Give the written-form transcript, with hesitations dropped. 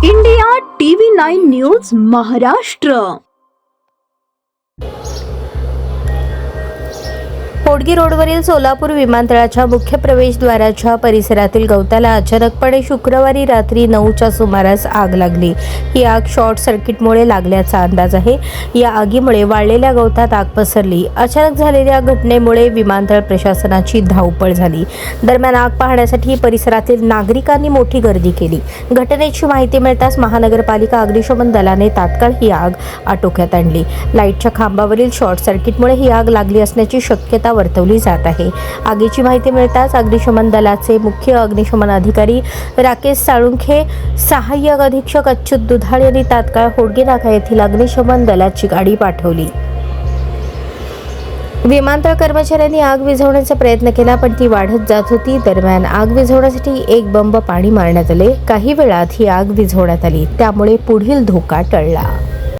India TV 9 news Maharashtra. Hodgi रोडवरील सोलापूर विमानतळाच्या मुख्य प्रवेशद्वाराच्या परिसरातील गवताला अचानकपणे शुक्रवारी रात्री 9च्या सुमारास आग लागली। ही आग शॉर्ट सर्किटमुळे लागल्याचा अंदाज आहे। या आगीमुळे वाळलेल्या गवतात आग पसरली। अचानक झालेल्या घटनेमुळे विमानतळ प्रशासनाची धावपळ झाली। दरम्यान आग पाहण्यासाठी परिसरातील नागरिकांनी मोठी गर्दी केली। घटनेची माहिती मिळताच महानगरपालिका अग्निशमन दलाने तात्काळ ही आग आटोक्यात आणली। लाईटच्या खांबावरील शॉर्ट सर्किटमुळे ही आग लागली असण्याची शक्यता वर्तवली जात आहे। आगीची माहिती मिळताच अग्निशमन दलाचे मुख्य अग्निशमन अधिकारी राकेश साळुंखे, सहाय्यक अधीक्षक अच्युत दुधाळ यांनी तात्काळ होडगी नाका येथील अग्निशमन दलाची गाडी पाठवली। विमानतळ कर्मचाऱ्यांनी आग विझवण्याचा प्रयत्न केला, पण ती वाढत जात होती। दरम्यान आग विझवण्यासाठी एक बंब पाणी मारण्यात आले। काही वेळात ही आग विझवण्यात आली, त्यामुळे पुढील धोका टळला।